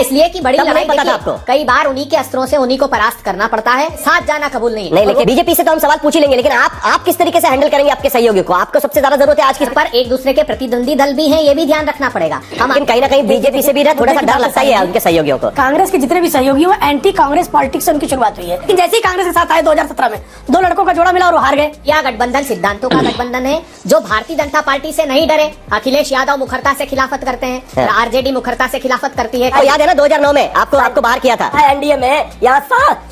इसलिए कि बड़ी लड़ाई पता था देखिए, आपको? कई बार उन्हीं के अस्त्रों से उन्हीं को परास्त करना पड़ता है, साथ जाना कबूल नहीं। नहीं, लेकिन बीजेपी से तो हम सवाल पूछ ही लेंगे, लेकिन आप किस तरीके से हैंडल करेंगे आपके सहयोगियों को? आपको सबसे ज्यादा जरूरत है आज की, पर एक दूसरे के प्रतिद्वंदी दल भी हैं, ये भी ध्यान रखना पड़ेगा। हम लेकिन कहीं ना कहीं बीजेपी से भी ना थोड़ा सा डर लगता ही है उनके सहयोगियों को। कांग्रेस के जितने भी सहयोगी हो एंटी कांग्रेस पॉलिटिक्स से उनकी शुरुआत हुई है, लेकिन जैसे ही कांग्रेस के साथ आए 2017 में 2 लड़कों का जोड़ा मिला और वो हार गए। यह गठबंधन सिद्धांतों का गठबंधन है, जो भारतीय जनता पार्टी से नहीं डरे। अखिलेश यादव मुखरता से खिलाफत करते हैं, आरजेडी मुखरता से खिलाफत करती है। याद है ना 2009 में आपको बाहर किया था एनडीए में, यहाँ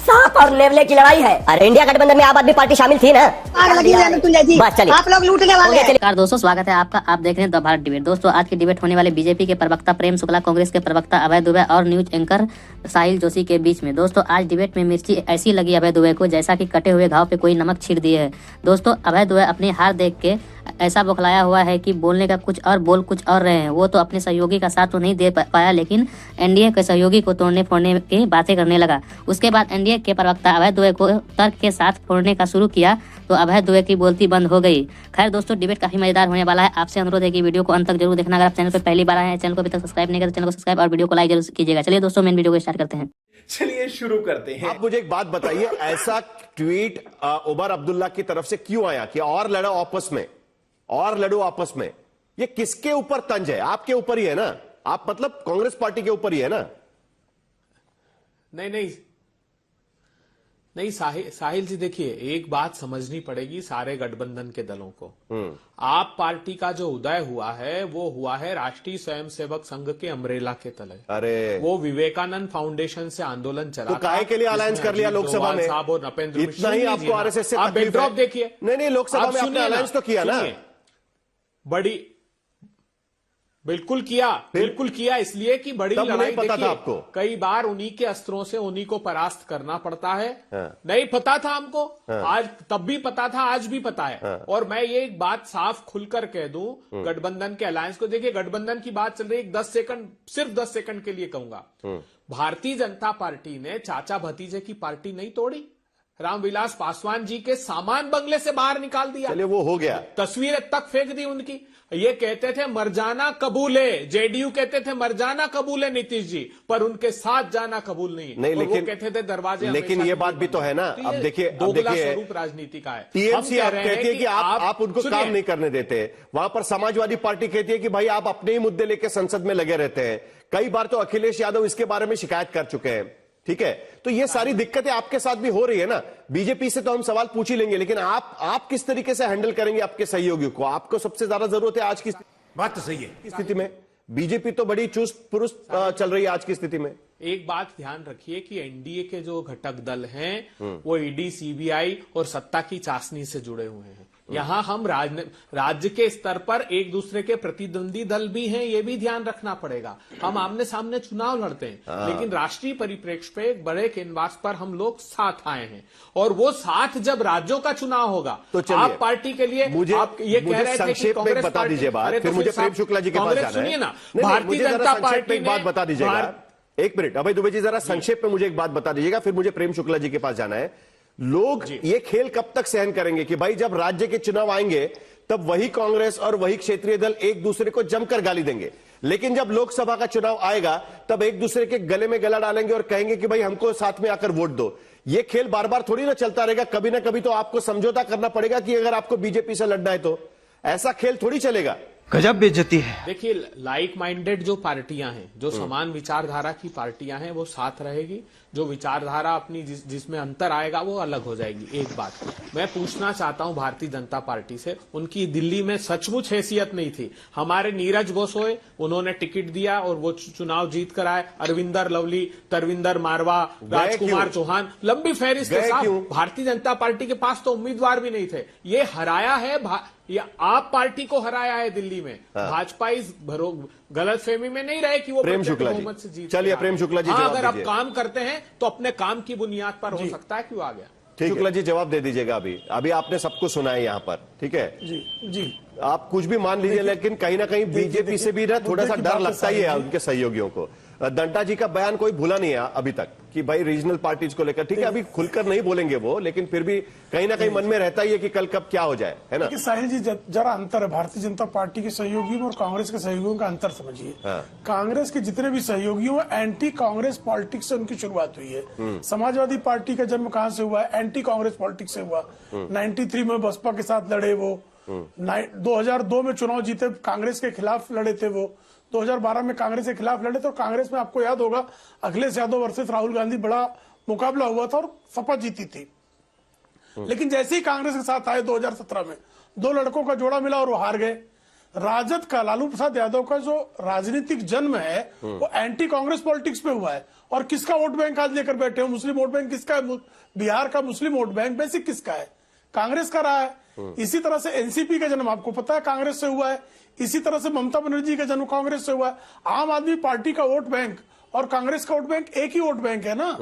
सांप और नेवले की लड़ाई है। अरे इंडिया गठबंधन में आम आदमी पार्टी शामिल थी ना। बस चलिए, आप लोग लूटने वाले हैं। नमस्कार दोस्तों, स्वागत है आपका। आप देख रहे हैं द भारत डिबेट। दोस्तों आज की डिबेट होने वाले बीजेपी के प्रवक्ता प्रेम शुक्ला, कांग्रेस के प्रवक्ता अभय दुबे और न्यूज एंकर साहिल जोशी के बीच में। दोस्तों आज डिबेट में मिर्ची ऐसी लगी अभय दुबे को जैसा कि कटे हुए घाव पे कोई नमक छीट दिए है। दोस्तों अभय दुबे अपनी हार देख के ऐसा बौखलाया हुआ है कि बोलने का कुछ और बोल कुछ और रहे हैं। वो तो अपने सहयोगी का साथ तो नहीं दे पाया, लेकिन एनडीए के सहयोगी को तोड़ने फोड़ने की बातें करने लगा। उसके बाद एनडीए के प्रवक्ता अभय दुबे को तर्क के साथ फोड़ने का शुरू किया तो अभय दुबे की बोलती बंद हो गई। खैर दोस्तों डिबेट काफी मजेदार होने वाला है। आपसे अनुरोध है कि वीडियो को अंत तक जरूर देखना। अगर आप चैनल पर पहली बार आए हैं, चैनल को अभी तक सब्सक्राइब नहीं करते, चैनल को सब्सक्राइब और वीडियो को लाइक जरूर कीजिएगा। चलिए दोस्तों मेन वीडियो को स्टार्ट करते हैं। चलिए शुरू करते हैं। आप मुझे एक बात बताइए, ऐसा ट्वीट उमर अब्दुल्ला की तरफ से क्यों आया कि और लड़ो आपस में? ये किसके ऊपर तंज है? आपके ऊपर ही है ना? आप मतलब कांग्रेस पार्टी के ऊपर ही है ना? नहीं साहिल जी, देखिए एक बात समझनी पड़ेगी सारे गठबंधन के दलों को। आप पार्टी का जो उदय हुआ है वो हुआ है राष्ट्रीय स्वयंसेवक संघ के अम्ब्रेला के तले। अरे वो विवेकानंद फाउंडेशन से आंदोलन चला, तो काहे के लिए अलायंस कर लिया लोकसभा में? साहब और नपेंद्र इतना ही आपको आरएसएस से आप बैकड्रॉप देखिए। नहीं, लोकसभा में आपने अलायंस तो किया ना? बिल्कुल किया, इसलिए कि बड़ी लड़ाई पता था आपको? कई बार उन्हीं के अस्त्रों से उन्हीं को परास्त करना पड़ता है। हाँ। नहीं पता था हमको, हाँ। आज तब भी पता था, आज भी पता है। हाँ। और मैं ये एक बात साफ खुलकर कह दूं गठबंधन के अलायंस को। देखिए गठबंधन की बात चल रही है, 10 सेकंड, सिर्फ 10 सेकंड के लिए कहूंगा। भारतीय जनता पार्टी ने चाचा भतीजे की पार्टी नहीं तोड़ी, रामविलास पासवान जी के सामान बंगले से बाहर निकाल दिया। चलिए वो हो गया, तस्वीरें तक फेंक दी उनकी। ये कहते थे मर जाना कबूल है, जेडीयू कहते थे मर जाना कबूल है नीतीश जी, पर उनके साथ जाना कबूल नहीं। नहीं, और लेकिन वो कहते थे दरवाजे। लेकिन ये बात भी तो है ना। अब देखिए दोगला स्वरूप राजनीति का है। टीएमसी आप कहती है कि आप उनको काम नहीं करने देते, वहां पर समाजवादी पार्टी कहती है कि भाई आप अपने ही मुद्दे लेकर संसद में लगे रहते हैं। कई बार तो अखिलेश यादव इसके बारे में शिकायत कर चुके हैं। ठीक है, तो ये सारी दिक्कतें आपके साथ भी हो रही है ना। बीजेपी से तो हम सवाल पूछ ही लेंगे, लेकिन आप किस तरीके से हैंडल करेंगे आपके सहयोगियों को? आपको सबसे ज्यादा जरूरत है आज की बात तो सही है इस स्थिति में। बीजेपी तो बड़ी चुस्त पुरुष चल रही है आज की स्थिति में। एक बात ध्यान रखिए कि एनडीए के जो घटक दल हैं वो ईडी, सीबीआई और सत्ता की चाशनी से जुड़े हुए हैं। यहां हम राज्य के स्तर पर एक दूसरे के प्रतिद्वंदी दल भी हैं, ये भी ध्यान रखना पड़ेगा। हम आमने सामने चुनाव लड़ते हैं, लेकिन राष्ट्रीय परिप्रेक्ष्य पे एक बड़े कैनवास पर हम लोग साथ आए हैं। और वो साथ जब राज्यों का चुनाव होगा तो आप पार्टी के लिए आप ये कह रहे थे कि कांग्रेस बता दीजिए बात, फिर मुझे प्रेम शुक्ला जी के पास जाना है। सुनिए ना, भारतीय जनता पार्टी एक बात बता दीजिएगा, एक मिनट अभय दुबे जी, जरा संक्षेप में मुझे एक बात बता दीजिएगा, फिर मुझे प्रेम शुक्ला जी के पास जाना है। लोग ये खेल कब तक सहन करेंगे कि भाई जब राज्य के चुनाव आएंगे तब वही कांग्रेस और वही क्षेत्रीय दल एक दूसरे को जमकर गाली देंगे, लेकिन जब लोकसभा का चुनाव आएगा तब एक दूसरे के गले में गला डालेंगे और कहेंगे कि भाई हमको साथ में आकर वोट दो। ये खेल बार बार थोड़ी ना चलता रहेगा, कभी ना कभी तो आपको समझौता करना पड़ेगा कि अगर आपको बीजेपी से लड़ना है तो ऐसा खेल थोड़ी चलेगा। गजब बेइज्जती है। देखिए लाइक माइंडेड जो पार्टियां हैं, जो समान विचारधारा की पार्टियां हैं, वो साथ रहेगी। जो विचारधारा अपनी जिसमें अंतर आएगा वो अलग हो जाएगी। एक बात मैं पूछना चाहता हूं भारतीय जनता पार्टी से, उनकी दिल्ली में सचमुच हैसियत नहीं थी। हमारे नीरज गोसोए, उन्होंने टिकट दिया और वो चुनाव जीत कर आए। अरविंदर लवली, तरविंदर मारवा, राजकुमार चौहान, लंबी फहरिस्त के साथ भारतीय जनता पार्टी के पास तो उम्मीदवार भी नहीं थे। ये हराया है, या आप पार्टी को हराया है दिल्ली में। भाजपा इस गलतफहमी में नहीं रहे कि वो प्रेम शुक्ला बहुमत से जीत। चलिए प्रेम शुक्ला जी, अगर आप काम करते हैं तो अपने काम की बुनियाद पर हो सकता है। क्यों आ गया? शुक्ला जी जवाब दे दीजिएगा। अभी आपने सबको सुना है यहाँ पर, ठीक है जी आप कुछ भी मान लीजिए, लेकिन कहीं ना कहीं बीजेपी से भी ना थोड़ा सा डर लगता ही है उनके सहयोगियों को। दंटा जी का बयान कोई भूला नहीं है अभी तक कि भाई रीजनल पार्टीज को लेकर, ठीक है अभी खुलकर नहीं बोलेंगे वो, लेकिन फिर भी कहीं ना कहीं मन में रहता ही है कि कल कब क्या हो जाए, है ना। देखिए साहिल जी, जरा अंतर है भारतीय जनता पार्टी के सहयोगियों और कांग्रेस के सहयोगियों का अंतर समझिए। कांग्रेस के जितने भी सहयोगियों, एंटी कांग्रेस पॉलिटिक्स से उनकी शुरुआत हुई है। समाजवादी पार्टी का जन्म कहां से हुआ है? एंटी कांग्रेस पॉलिटिक्स से हुआ। 93 में बसपा के साथ लड़े वो, 2002 में चुनाव जीते, कांग्रेस के खिलाफ लड़े थे वो, 2012 में कांग्रेस के खिलाफ लड़े थे। और कांग्रेस में आपको याद होगा अखिलेश यादव वर्सेस राहुल गांधी बड़ा मुकाबला हुआ था और सपा जीती थी। लेकिन जैसे ही कांग्रेस के साथ आए 2017 में, दो लड़कों का जोड़ा मिला और वो हार गए। राजद का, लालू प्रसाद यादव का जो राजनीतिक जन्म है वो एंटी कांग्रेस पॉलिटिक्स पे हुआ है। और किसका वोट बैंक आज लेकर बैठे हो? मुस्लिम वोट बैंक किसका है? बिहार का मुस्लिम वोट बैंक बेसिक किसका है? कांग्रेस का रहा है। इसी तरह से एनसीपी का जन्म आपको पता है कांग्रेस से हुआ है। इसी तरह से ममता बनर्जी का जन्म कांग्रेस से हुआ है। आम आदमी पार्टी का वोट बैंक और कांग्रेस का वोट बैंक एक ही वोट बैंक है ना।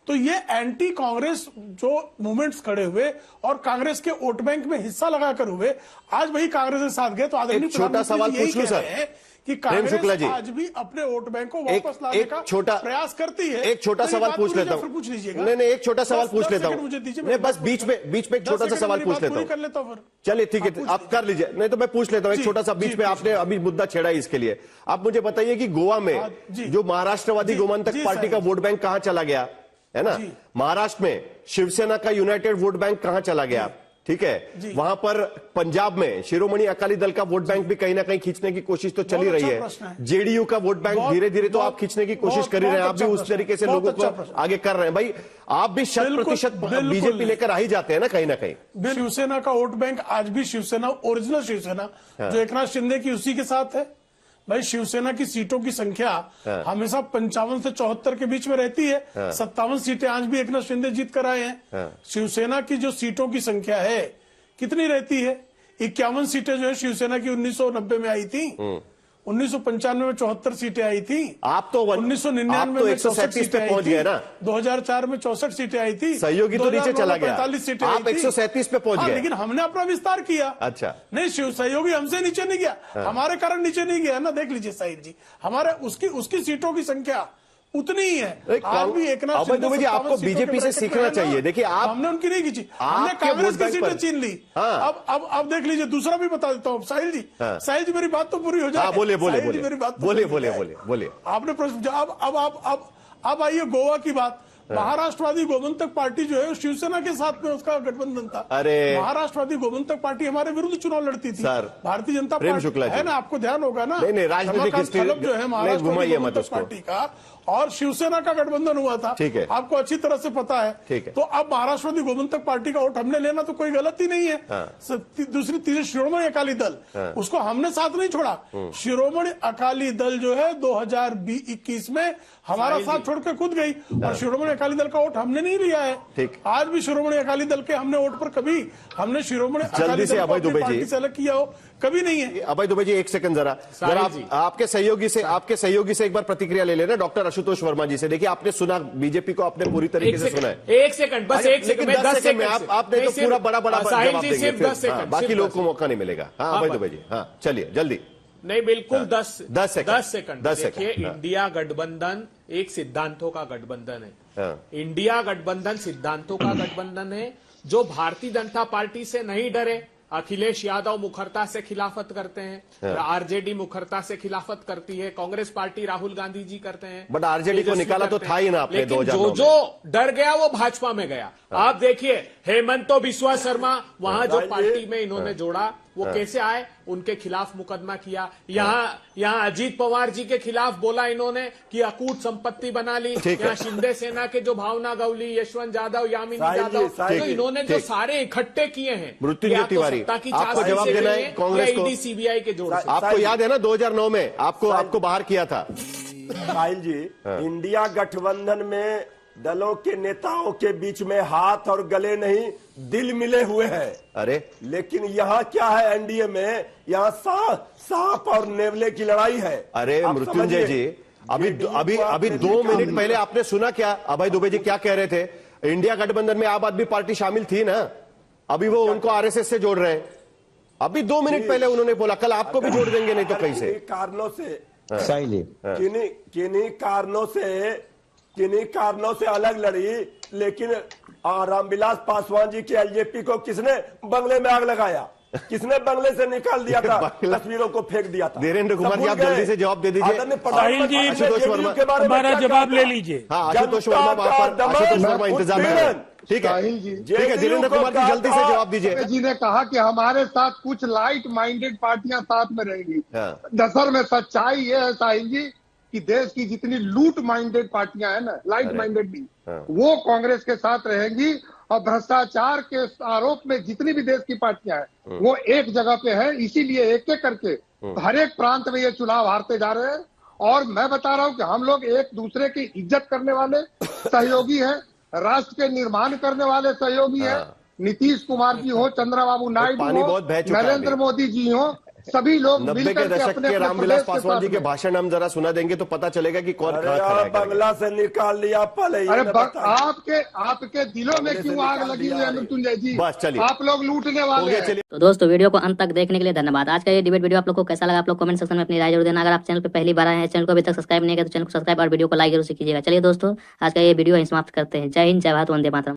तो ये एंटी कांग्रेस जो मूवमेंट्स खड़े हुए और कांग्रेस के वोट बैंक में हिस्सा लगाकर हुए, आज वही कांग्रेस के साथ गए। तो आदरणीय छोटा सवाल पूछ लूं सर कि प्रेम शुक्ला जी, कांग्रेस आज भी अपने वोट बैंक को वापस लाने का प्रयास करती है। एक छोटा सवाल पूछ लेता हूँ। पूछ लीजिएगा। नहीं, एक छोटा सवाल पूछ लेता हूँ। मुझे बस बीच में एक छोटा सा सवाल पूछ लेता हूँ। चलिए ठीक है, आप कर लीजिए। नहीं तो मैं पूछ लेता हूँ एक छोटा सा, बीच में आपने अभी मुद्दा छेड़ा है इसके लिए। आप मुझे बताइए कि गोवा में जो महाराष्ट्रवादी गोमंतक पार्टी का वोट बैंक कहां चला गया, है ना। महाराष्ट्र में शिवसेना का यूनाइटेड वोट बैंक कहां चला गया, ठीक है। वहां पर पंजाब में शिरोमणि अकाली दल का वोट बैंक भी कहीं ना कहीं खींचने की कोशिश तो चल ही रही है। जेडीयू का वोट बैंक धीरे धीरे तो आप खींचने की कोशिश कर ही रहे हैं। आप भी उस तरीके से लोगों को आगे कर रहे हैं। भाई आप भी 100% बीजेपी लेकर आ ही जाते हैं ना कहीं ना कहीं। शिवसेना का वोट बैंक आज भी शिवसेना, ओरिजिनल शिवसेना जो एकनाथ शिंदे की, उसी के साथ है। भाई शिवसेना की सीटों की संख्या हमेशा 55 से 74 के बीच में रहती है। 57 सीटें आज भी एकनाथ शिंदे जीत कर आए हैं। शिवसेना की जो सीटों की संख्या है कितनी रहती है? 51 सीटें जो है शिवसेना की 1990 में आई थी। 1995 में 74 सीटें आई थी। आप तो 1999 में 137 पे पहुंच गए ना। 2004 में 64 सीटें आई थी। सहयोगी तो नीचे चला गया। 45 सीटें आप 137 पे पहुंच गए। लेकिन हमने अपना विस्तार किया। अच्छा, नहीं, सहयोगी हमसे नीचे नहीं गया। हमारे कारण नीचे नहीं गया ना। देख लीजिए साहिल जी, हमारे उसकी सीटों की संख्या उतनी ही है। आज भी एकनाथ शिंदे जी, आपको बीजेपी से सीखना चाहिए। देखिए आप, हमने उनकी नहीं खींची, हमने कांग्रेस की सीटें छीन ली। अब देख लीजिए, दूसरा भी बता देता हूँ साहिल जी। साहिल जी मेरी बात तो पूरी हो जाए। बोलिए बोलिए। आपने प्रश्न, अब आइए गोवा की बात। महाराष्ट्रवादी गोमंतक पार्टी जो है शिवसेना के साथ में उसका गठबंधन था। अरे महाराष्ट्रवादी गोमंतक पार्टी हमारे विरुद्ध चुनाव लड़ती थी। भारतीय जनता पार्टी है ना, आपको ध्यान होगा ना। नहीं, राजनीतिक जो है महाराष्ट्रवादी गोमंतक पार्टी का और शिवसेना का गठबंधन हुआ था। ठीक है, आपको अच्छी तरह से पता है। ठीक है। तो अब महाराष्ट्रवादी गोमंतक पार्टी का वोट हमने लेना तो कोई गलती नहीं है। दूसरी तीसरी शिरोमणि अकाली दल, उसको हमने साथ नहीं छोड़ा। शिरोमणि अकाली दल जो है 2021 में हमारा साथ छोड़ के खुद गई और शिरोमणि अकाली दल का वोट हमने नहीं लिया है। आज भी शिरोमणि अकाली दल के हमने वोट पर कभी हमने शिरोमणि अकाली दल को अपनी पार्टी से अलग किया हो कभी नहीं है। अभय दुबे जी एक सेकंड जरा आपके सहयोगी से एक बार प्रतिक्रिया ले लेना, डॉक्टर आशुतोष वर्मा जी से। देखिए आपने सुना, बीजेपी को आपने पूरी तरीके से सुना है। एक सेकंड, बस एक सेकंड, 10 सेकंड आपने तो पूरा बड़ा जवाब देंगे, 10 सेकंड, बाकी लोगों को मौका नहीं मिलेगा। हाँ अभय दुबे जी, हाँ चलिए जल्दी। नहीं बिल्कुल 10 सेकंड। देखिए, इंडिया गठबंधन एक सिद्धांतों का गठबंधन है। इंडिया गठबंधन सिद्धांतों का गठबंधन है। जो भारतीय जनता पार्टी से नहीं डरे, अखिलेश यादव मुखरता से खिलाफत करते हैं, आरजेडी मुखरता से खिलाफत करती है, कांग्रेस पार्टी राहुल गांधी जी करते हैं। बट आरजेडी को निकाला तो था ही ना आपने 2009 में। जो डर गया वो भाजपा में गया। आप देखिए हेमंतो बिस्वा शर्मा, वहां जो पार्टी में इन्होंने जोड़ा वो कैसे आए, उनके खिलाफ मुकदमा किया। यहाँ अजीत पवार जी के खिलाफ बोला इन्होंने कि अकूट संपत्ति बना ली। यहाँ शिंदे सेना के जो भावना गवली, यशवंत जाधव, यामिनी जाधव, तो इन्होंने जो सारे इकट्ठे किए हैं, मृत्युंजय तिवारी, आपको जवाब देना है कांग्रेस को, सीबीआई के जोड़ से। आपको याद है ना 2009 में आपको बाहर किया था। साहिल जी, इंडिया गठबंधन में दलों के नेताओं के बीच में हाथ और गले नहीं दिल मिले हुए हैं। अरे लेकिन यहाँ क्या है, एनडीए में यहाँ सांप और नेवले की लड़ाई है। अरे मृत्युंजय जी, अभी 2 मिनट पहले आपने सुना क्या अभय दुबे जी क्या कह रहे थे? इंडिया गठबंधन में आम आदमी पार्टी शामिल थी ना, अभी वो उनको आरएसएस से जोड़ रहे हैं। अभी 2 मिनट पहले उन्होंने बोला कल आपको भी जोड़ देंगे, नहीं तो कैसे? कारणों से किन्हीं कारणों से अलग लड़ी, लेकिन रामविलास पासवान जी के एलजेपी को किसने बंगले में आग लगाया, किसने बंगले से निकाल दिया था, तस्वीरों को फेंक दिया था। धीरेन्द्र कुमार जी, आप जल्दी से जवाब दे दीजिए। साहिल जी, हमारा जवाब ले लीजिए। हाँ, आशुतोष वर्मा इंतजार में। ठीक है, ठीक है, धीरेन्द्र कुमार जी जल्दी से जवाब दीजिए। जी ने कहा कि हमारे साथ कुछ लाइट माइंडेड पार्टियां साथ में रहेंगी। दरअसल में सच्चाई ये है साहिल जी कि देश की जितनी लूट माइंडेड पार्टियां हैं ना, लाइट माइंडेड भी, वो कांग्रेस के साथ रहेंगी। और भ्रष्टाचार के आरोप में जितनी भी देश की पार्टियां हैं वो एक जगह पे है, इसीलिए एक एक करके हर एक प्रांत में ये चुनाव हारते जा रहे हैं। और मैं बता रहा हूं कि हम लोग एक दूसरे की इज्जत करने वाले सहयोगी हैं, राष्ट्र के निर्माण करने वाले सहयोगी हैं। नीतीश कुमार जी हो, चंद्रबाबू नायडू हो, नरेंद्र मोदी जी हो, सभी लोग 90 के दशक के रामविलास पासवान जी के भाषण हम जरा सुना देंगे तो पता चलेगा कि कौन बंगला से निकाल लिया पल। अरे आपके दिलों में क्यों आग लगी हुई है मृत्युंजय जी? बस चलिए, आप लोग लूटने वाले हैं। तो दोस्तों वीडियो को अंत तक देखने के लिए धन्यवाद। आज का ये डिबेट वीडियो आप लोग को कैसा लगा, आप लोग कमेंट सेक्शन में अपनी राय जरूर देना। अगर आप चैनल पे पहली बार आए हैं, चैनल को अभी तक सब्सक्राइब नहीं किया तो चैनल को सब्सक्राइब और वीडियो को लाइक जरूर कीजिएगा। चलिए दोस्तों, आज का ये वीडियो समाप्त करते हैं। जय हिंद, जय भारत, वंदे मातरम।